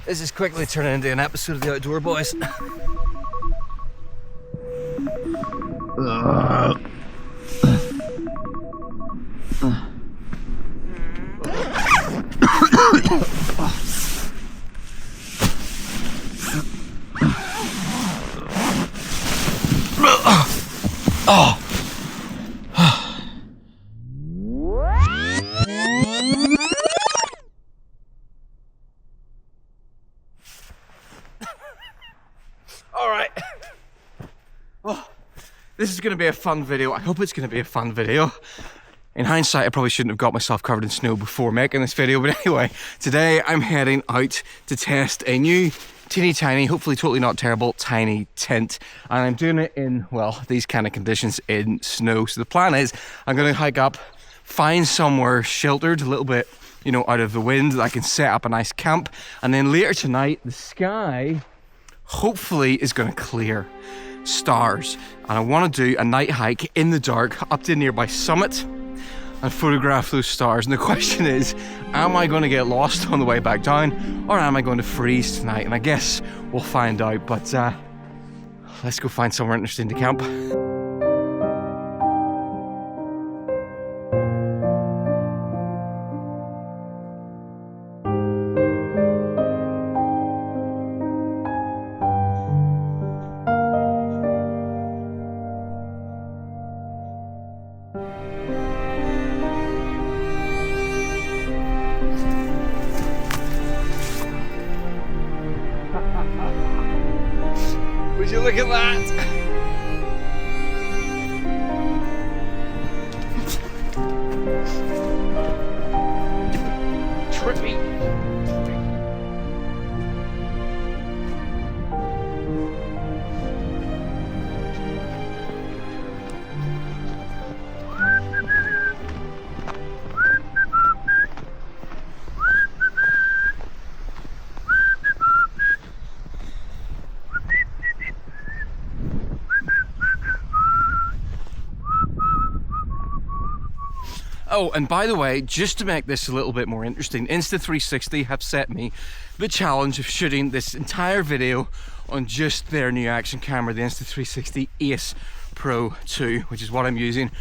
This is quickly turning into an episode of The Outdoor Boys. Oh. All right. Oh, this is going to be a fun video. I hope it's going to be a fun video. In hindsight, I probably shouldn't have got myself covered in snow before making this video, but anyway, today I'm heading out to test a new teeny tiny, hopefully totally not terrible, tiny tent. And I'm doing it in, well, these kind of conditions in snow. So the plan is I'm going to hike up, find somewhere sheltered, a little bit, you know, out of the wind, that I can set up a nice camp. And then later tonight, the sky hopefully is going to clear. Stars. And I want to do a night hike in the dark up to a nearby summit and photograph those stars. And the question is, am I going to get lost on the way back down, or am I going to freeze tonight? And I guess we'll find out, but let's go find somewhere interesting to camp. Would you look at that? Trippy. Oh, and by the way, just to make this a little bit more interesting, Insta360 have set me the challenge of shooting this entire video on just their new action camera, the Insta360 Ace Pro 2, which is what I'm using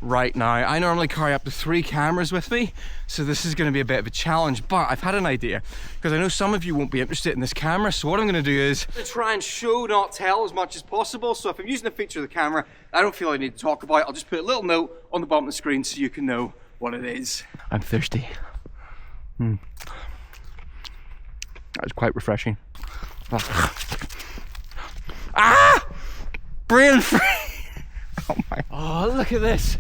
right now. I normally carry up to 3 cameras with me, so this is going to be a bit of a challenge, but I've had an idea, because I know some of you won't be interested in this camera, so what I'm going to do is try and show, not tell, as much as possible. So if I'm using a feature of the camera I don't feel I need to talk about, I'll just put a little note on the bottom of the screen so you can know what it is. I'm thirsty. That was quite refreshing. Ah! Brain free! Oh my. Oh, look at this.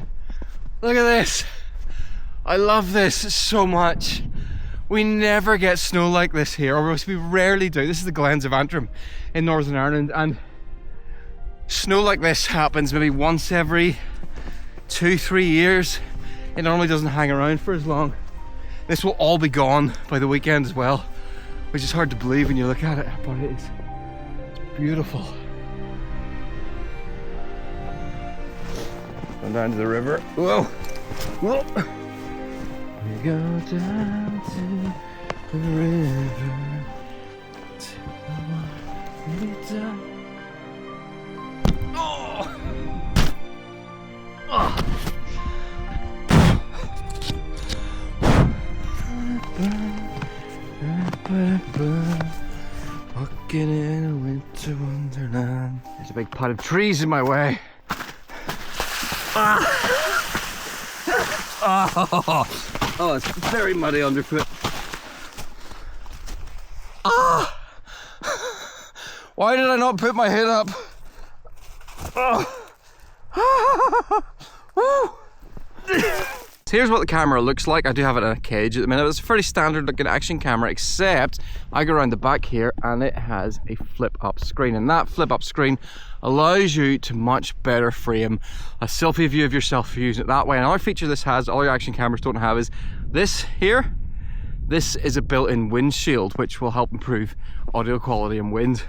Look at this. I love this so much. We never get snow like this here, or we rarely do. This is the Glens of Antrim in Northern Ireland, and snow like this happens maybe once every 2-3 years. It normally doesn't hang around for as long. This will all be gone by the weekend as well, which is hard to believe when you look at it, but it's beautiful. Going down to the river. Whoa! Whoa! We go down to the river. Oh! Oh! Walking in a winter wonderland. There's a big pot of trees in my way. Oh, it's very muddy underfoot. Why did I not put my head up? Here's what the camera looks like. I do have it in a cage at the minute. It's a fairly standard looking action camera, except I go around the back here and it has a flip up screen, and that flip up screen allows you to much better frame a selfie view of yourself if you're using it that way. Another feature this has, all your action cameras don't have, is this here. This is a built-in windshield, which will help improve audio quality and wind.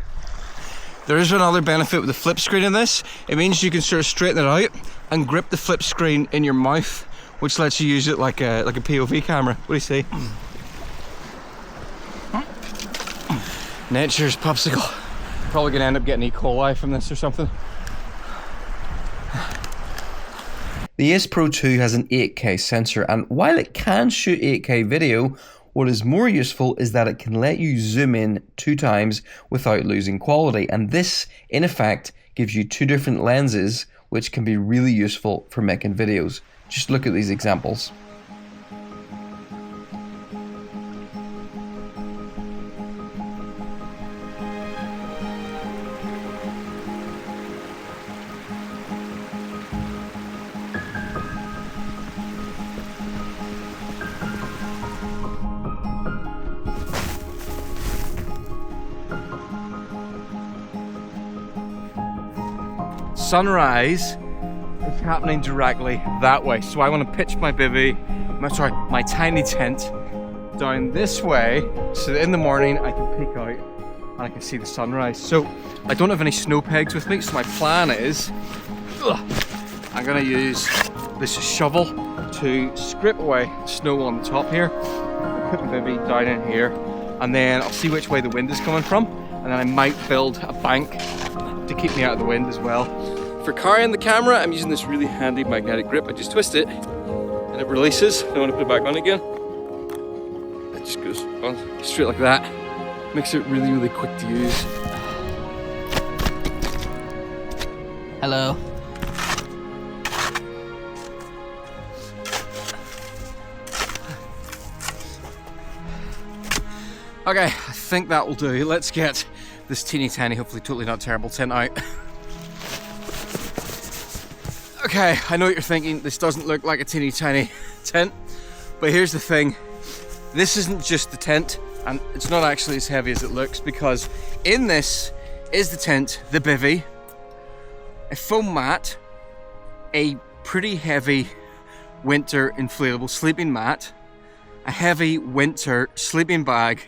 There is another benefit with the flip screen in this. It means you can sort of straighten it out and grip the flip screen in your mouth, which lets you use it like a POV camera. What do you say? Nature's popsicle. Probably gonna end up getting E. coli from this or something. The Ace Pro 2 has an 8K sensor, and while it can shoot 8K video, what is more useful is that it can let you zoom in 2 times without losing quality, and this, in effect, gives you 2 different lenses which can be really useful for making videos. Just look at these examples. Sunrise is happening directly that way, so I want to pitch my my tiny tent down this way so that in the morning I can peek out and I can see the sunrise. So I don't have any snow pegs with me, so my plan is I'm going to use this shovel to scrape away snow on the top here, put the bivy down in here, and then I'll see which way the wind is coming from, and then I might build a bank to keep me out of the wind as well. For carrying the camera, I'm using this really handy magnetic grip. I just twist it and it releases. I want to put it back on again. It just goes on straight like that. Makes it really, really quick to use. Hello. Okay, I think that will do. Let's get this teeny tiny, hopefully totally not terrible tent out. Okay, I know what you're thinking, this doesn't look like a teeny tiny tent, but here's the thing, this isn't just the tent, and it's not actually as heavy as it looks, because in this is the tent, the bivy, a foam mat, a pretty heavy winter inflatable sleeping mat, a heavy winter sleeping bag,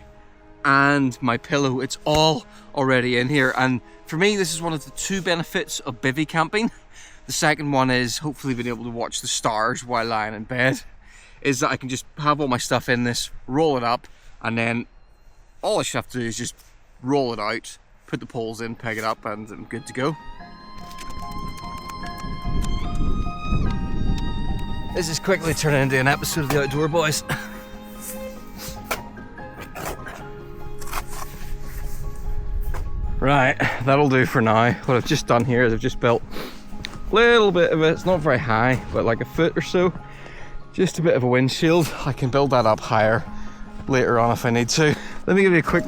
and my pillow. It's all already in here, and for me this is one of the 2 benefits of bivy camping. The second one is hopefully being able to watch the stars while lying in bed, is that I can just have all my stuff in this, roll it up, and then all I have to do is just roll it out, put the poles in, peg it up, and I'm good to go. This is quickly turning into an episode of the Outdoor Boys. Right, that'll do for now. What I've just done here is I've just built a little bit of it. It's not very high, but like a foot or so. Just a bit of a windshield. I can build that up higher later on if I need to. Let me give you a quick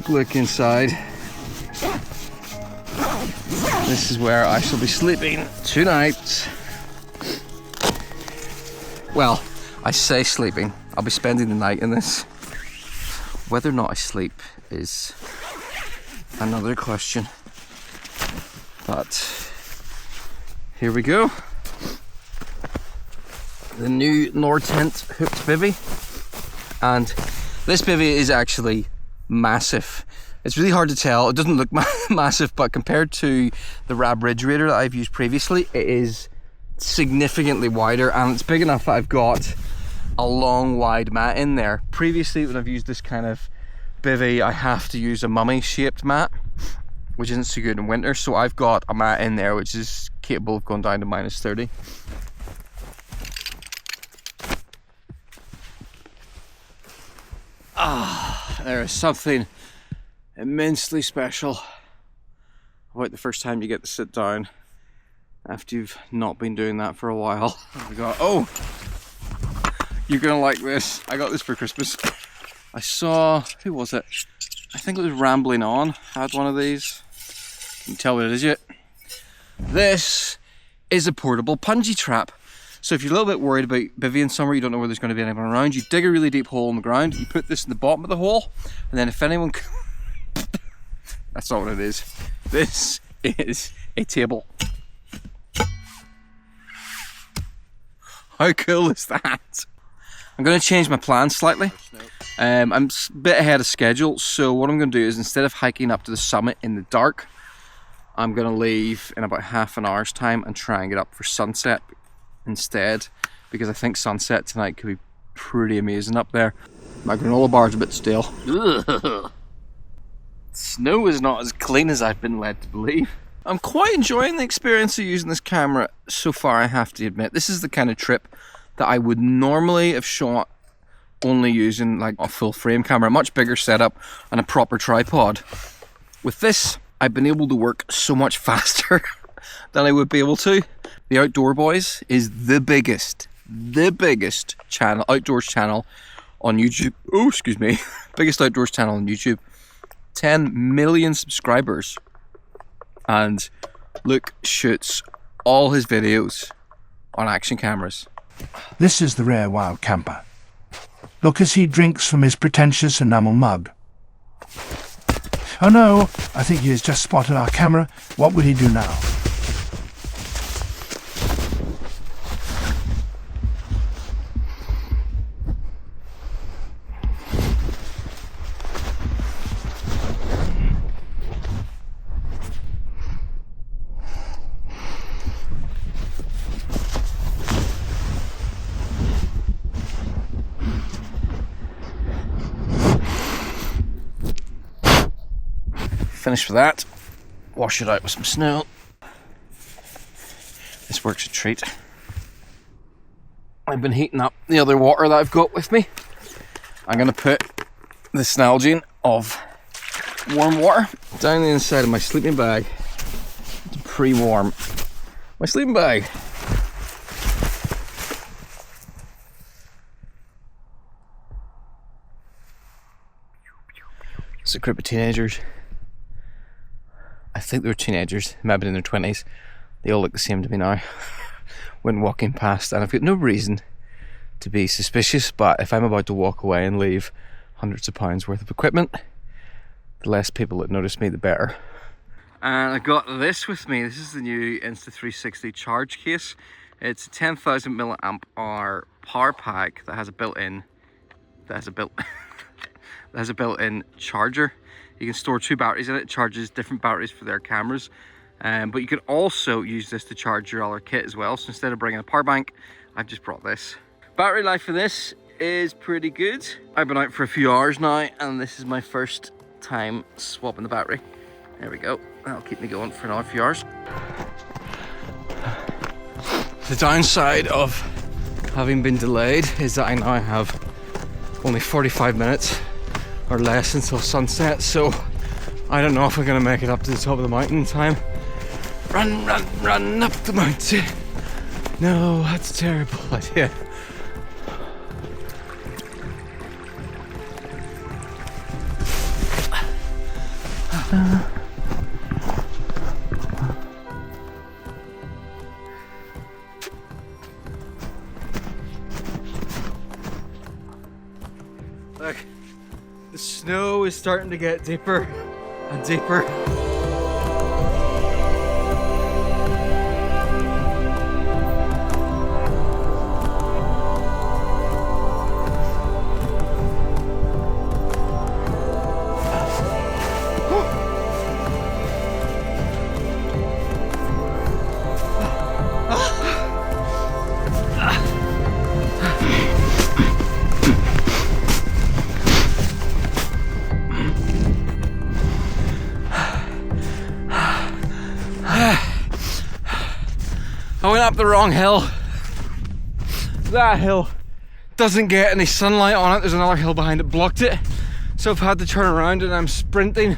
look inside. This is where I shall be sleeping tonight. Well, I say sleeping. I'll be spending the night in this. Whether or not I sleep is another question. But here we go. The new Nortent hooked bivy. And this bivy is actually massive. It's really hard to tell. It doesn't look massive, but compared to the Rab Ridge Raider that I've used previously, it is significantly wider, and it's big enough that I've got a long wide mat in there. Previously, when I've used this kind of bivy, I have to use a mummy shaped mat, which isn't so good in winter, so I've got a mat in there which is capable of going down to -30. There is something immensely special about the first time you get to sit down after you've not been doing that for a while. Oh, you're gonna like this. I got this for Christmas. I saw, who was it? I think it was Rambling On had one of these. Can you tell what it is yet? This is a portable punji trap. So if you're a little bit worried about bivy in summer, you don't know where there's going to be anyone around, you dig a really deep hole in the ground, you put this in the bottom of the hole, and then if anyone that's not what it is. This is a table. How cool is that? I'm going to change my plan slightly. I'm a bit ahead of schedule, so what I'm going to do is, instead of hiking up to the summit in the dark, I'm going to leave in about half an hour's time and try and get up for sunset instead, because I think sunset tonight could be pretty amazing up there. My granola bar's a bit stale. Ugh. Snow is not as clean as I've been led to believe. I'm quite enjoying the experience of using this camera so far, I have to admit. This is the kind of trip that I would normally have shot only using like a full frame camera, a much bigger setup and a proper tripod. With this, I've been able to work so much faster than I would be able to. The Outdoor Boys is the biggest channel, outdoors channel on YouTube. Oh, excuse me. Biggest outdoors channel on YouTube. 10 million subscribers. And Luke shoots all his videos on action cameras. This is the rare wild camper. Look as he drinks from his pretentious enamel mug. Oh no, I think he has just spotted our camera. What would he do now? Finished with that, wash it out with some snow. This works a treat. I've been heating up the other water that I've got with me. I'm going to put the Nalgene of warm water down the inside of my sleeping bag to pre-warm my sleeping bag. It's a group of teenagers. I think they were teenagers, maybe in their 20s. They all look the same to me now when walking past, and I've got no reason to be suspicious, but if I'm about to walk away and leave hundreds of pounds worth of equipment, the less people that notice me, the better. And I got this with me. This is the new Insta360 charge case. It's a 10,000 milliamp hour power pack that has a built-in charger. You can store 2 batteries in it. It charges different batteries for their cameras. But you can also use this to charge your other kit as well. So instead of bringing a power bank, I've just brought this. Battery life for this is pretty good. I've been out for a few hours now, and this is my first time swapping the battery. There we go. That'll keep me going for another few hours. The downside of having been delayed is that I now have only 45 minutes or less until sunset, so I don't know if I'm gonna make it up to the top of the mountain in time. Run, run, run up the mountain. No, that's a terrible idea. Look, the snow is starting to get deeper and deeper. I went up the wrong hill. That hill doesn't get any sunlight on it. There's another hill behind it, blocked it. So I've had to turn around and I'm sprinting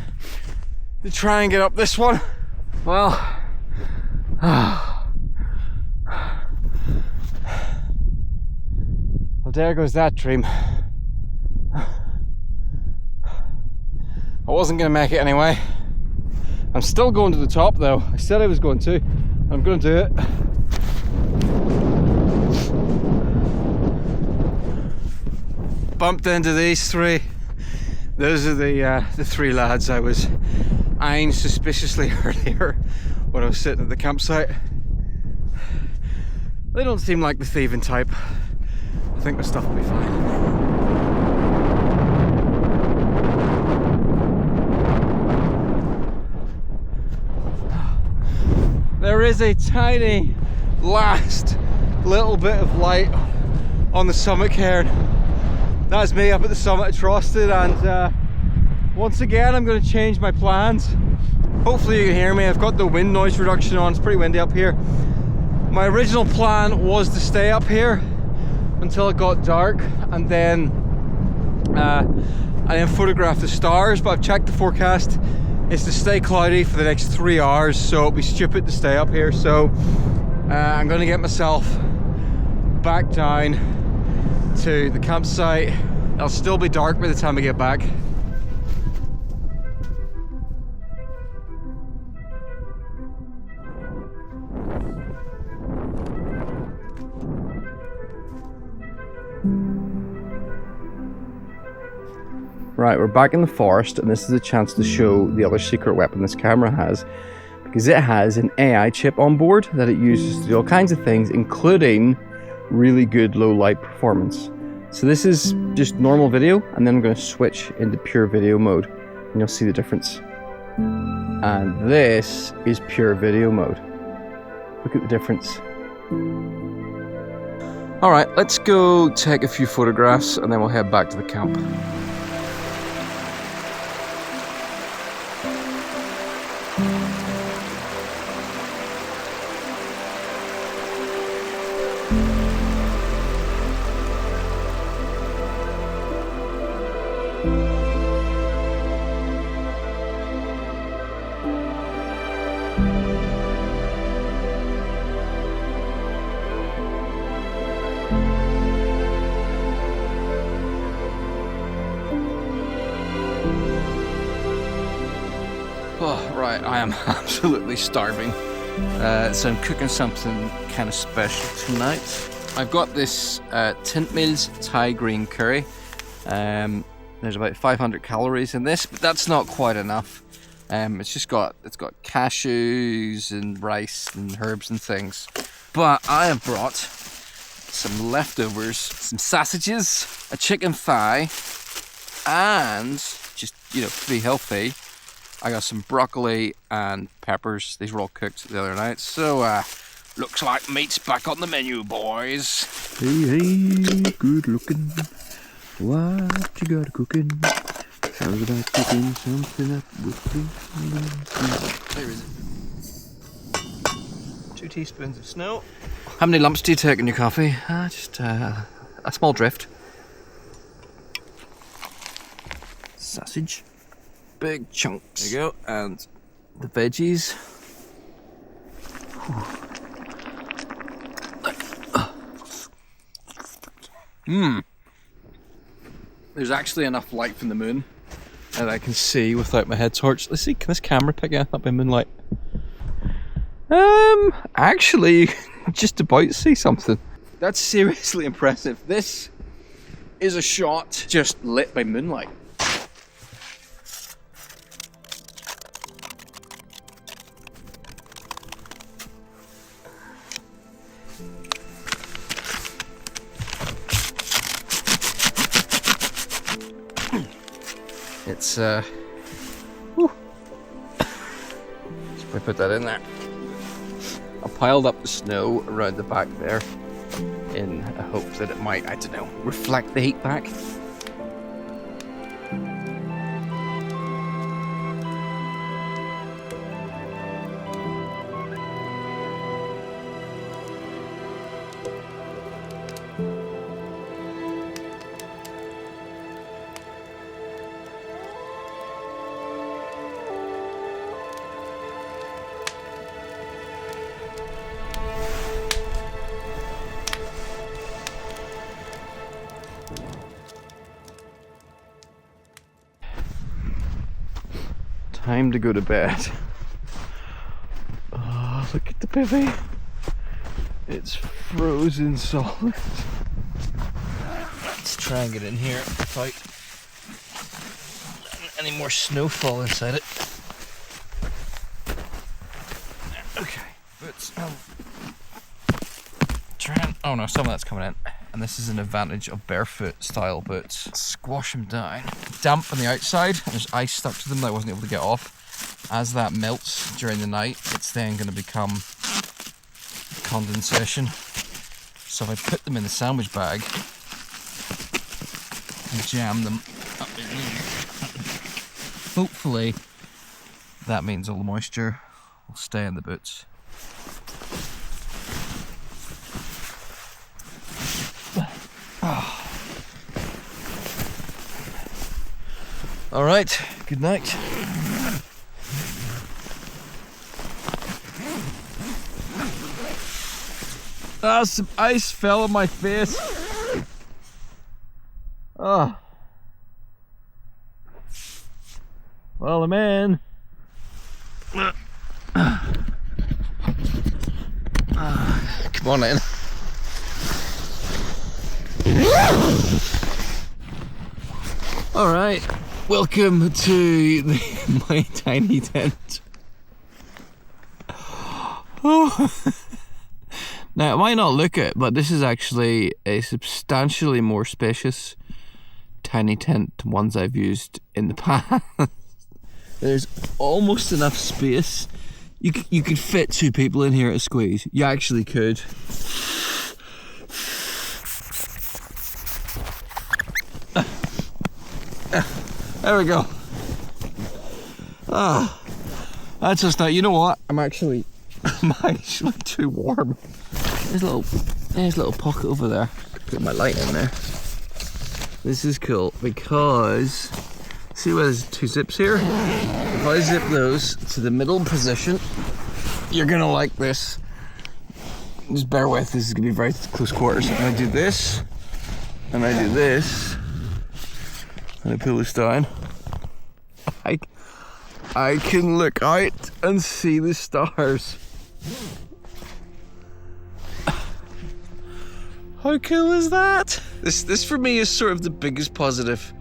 to try and get up this one. Well, there goes that dream. I wasn't gonna make it anyway. I'm still going to the top though. I said I was going to. I'm gonna do it. Bumped into these three. Those are the 3 lads I was eyeing suspiciously earlier when I was sitting at the campsite. They don't seem like the thieving type. I think the stuff will be fine. There is a tiny last little bit of light on the summit cairn That's me up at the summit of Trosted, and once again I'm going to change my plans. Hopefully you can hear me. I've got the wind noise reduction on. It's pretty windy up here. My original plan was to stay up here until it got dark and then photograph the stars, but I've checked the forecast. It's to stay cloudy for the next 3 hours, so it'd be stupid to stay up here. So I'm going to get myself back down to the campsite. It'll still be dark by the time I get back. Right, we're back in the forest, and this is a chance to show the other secret weapon this camera has, because it has an AI chip on board that it uses to do all kinds of things, including really good low light performance. So this is just normal video, and then I'm going to switch into pure video mode, and you'll see the difference. And this is pure video mode. Look at the difference. Alright, let's go take a few photographs, and then we'll head back to the camp. Oh, right, I am absolutely starving. So I'm cooking something kind of special tonight. I've got this Tint Mills Thai green curry. There's about 500 calories in this, but that's not quite enough. It's got cashews and rice and herbs and things. But I have brought some leftovers, some sausages, a chicken thigh, and just, to be healthy, I got some broccoli and peppers. These were all cooked the other night. So, looks like meat's back on the menu, boys. Hey, good looking. What you got cooking? How's about cooking something up with me? There is it. 2 teaspoons of snow. How many lumps do you take in your coffee? Just a small drift. Sausage. Big chunks. There you go. And the veggies. There's actually enough light from the moon that I can see without my head torch. Let's see, can this camera pick up by moonlight? Actually, you can just about see something. That's seriously impressive. This is a shot just lit by moonlight. It's let's probably put that in there. I piled up the snow around the back there in a hope that it might, I don't know, reflect the heat back. Time to go to bed. Oh, look at the bivy. It's frozen solid. Let's try and get in here without letting any more snowfall inside it. Okay, boots. Oh no, some of that's coming in. And this is an advantage of barefoot style boots. Squash them down. Damp on the outside, and there's ice stuck to them that I wasn't able to get off. As that melts during the night, it's then going to become condensation. So if I put them in the sandwich bag, jam them up in there. Hopefully that means all the moisture will stay in the boots. All right, good night. Ah, some ice fell on my face. Oh. Well, I'm in. Come on in. All right, welcome to my tiny tent. Oh. Now, it might not look it, but this is actually a substantially more spacious tiny tent to ones I've used in the past. There's almost enough space. You could fit 2 people in here at a squeeze. You actually could. There we go. Ah, that's just not. You know what? I'm actually too warm. There's a little pocket over there. Put my light in there. This is cool because see where there's 2 zips here? If I zip those to the middle position, you're gonna like this. Just bear with, this is gonna be very close quarters. And I do this, and I do this, and I pull this down. I can look out and see the stars. How cool is that? This for me is sort of the biggest positive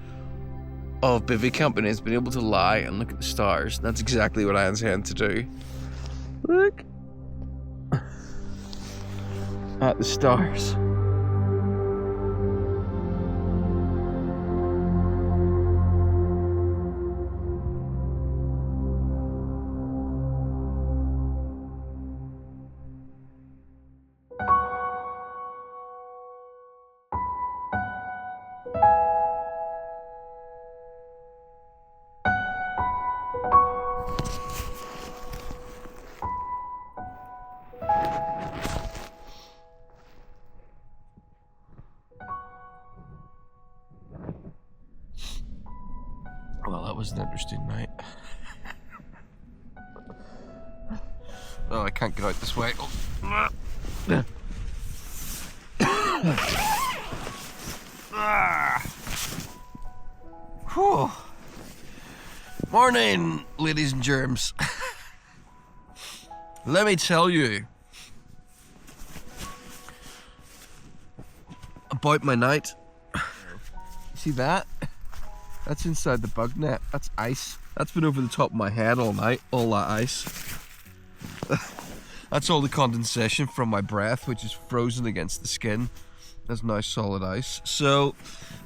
of bivy camping, is being able to lie and look at the stars. That's exactly what I intend to do. Look at the stars. Well, that was an interesting night. Oh, I can't get out this way. Oh. Whew. Morning, ladies and germs. Let me tell you about my night. See that? That's inside the bug net. That's ice. That's been over the top of my head all night. All that ice. That's all the condensation from my breath, which is frozen against the skin. That's now solid ice. So,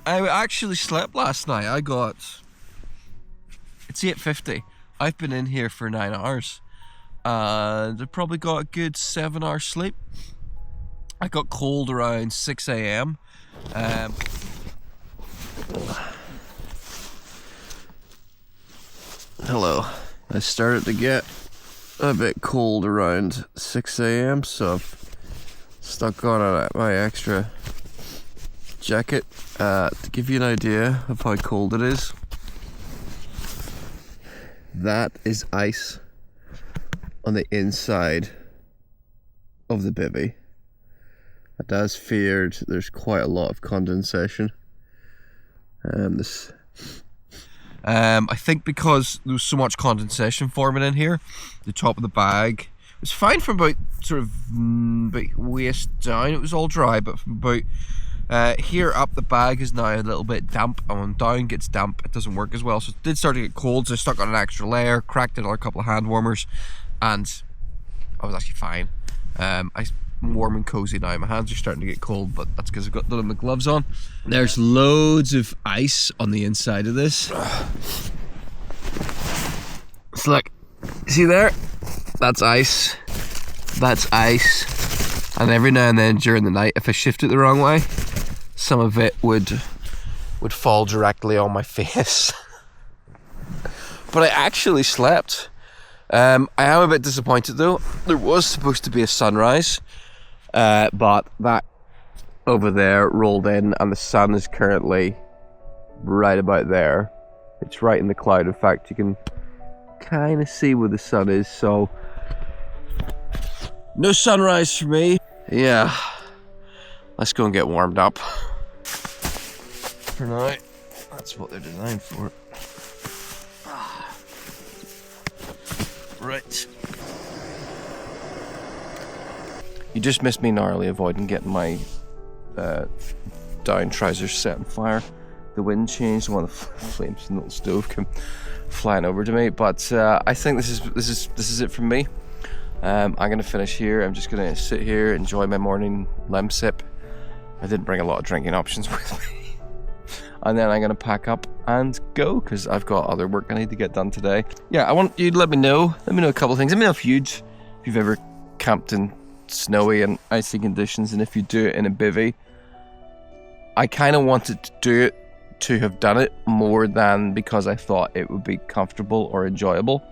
I actually slept last night. It's 8:50. I've been in here for 9 hours. And I probably got a good 7 hours sleep. I got cold around 6 a.m. Hello. I started to get a bit cold around 6 a.m. so I've stuck on my extra jacket to give you an idea of how cold it is. That is ice on the inside of the bivy. It has feared there's quite a lot of condensation. I think because there was so much condensation forming in here, the top of the bag was fine from about sort of about waist down. It was all dry, but from about here up, the bag is now a little bit damp, and when down gets damp, it doesn't work as well. So it did start to get cold, so I stuck on an extra layer, cracked another couple of hand warmers, and I was actually fine. I'm warm and cozy now. My hands are starting to get cold, but that's because I've got none of my gloves on. There's loads of ice on the inside of this. So look, see there? That's ice. That's ice. And every now and then during the night, if I shift it the wrong way, some of it would would fall directly on my face. But I actually slept. I am a bit disappointed though. There was supposed to be a sunrise, but that over there rolled in, and the sun is currently right about there. It's right in the cloud. In fact, you can kind of see where the sun is, so no sunrise for me. Yeah, let's go and get warmed up. For now, that's what they're designed for. Right. You just missed me narrowly avoiding getting my down trousers set on fire. The wind changed, one of the flames in the little stove came flying over to me. But I think this is it from me. I'm gonna finish here. I'm just gonna sit here, enjoy my morning lem sip. I didn't bring a lot of drinking options with me. And then I'm gonna pack up and go, because I've got other work I need to get done today. Yeah, I want you to let me know a couple of things. Let me know if you've ever camped in snowy and icy conditions, and if you do it in a bivy. I kind of wanted to do it to have done it more than because I thought it would be comfortable or enjoyable,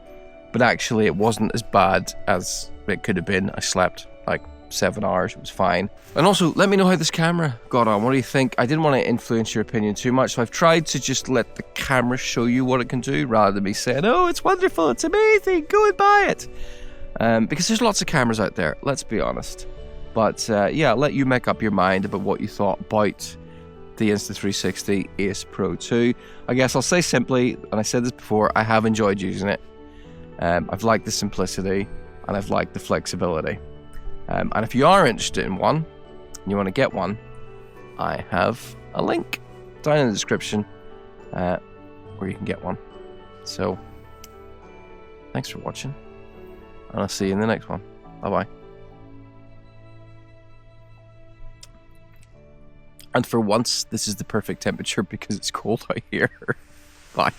but actually it wasn't as bad as it could have been. I slept like 7 hours, it was fine. And also, let me know how this camera got on. What do you think? I didn't want to influence your opinion too much, so I've tried to just let the camera show you what it can do, rather than me saying, oh, it's wonderful, it's amazing, go and buy it. Because there's lots of cameras out there, let's be honest. But yeah, I'll let you make up your mind about what you thought about the Insta360 Ace Pro 2. I guess I'll say simply, and I said this before, I have enjoyed using it. I've liked the simplicity, and I've liked the flexibility. And if you are interested in one, and you want to get one, I have a link down in the description where you can get one. So, thanks for watching, and I'll see you in the next one. Bye-bye. And for once, this is the perfect temperature because it's cold out here. Bye.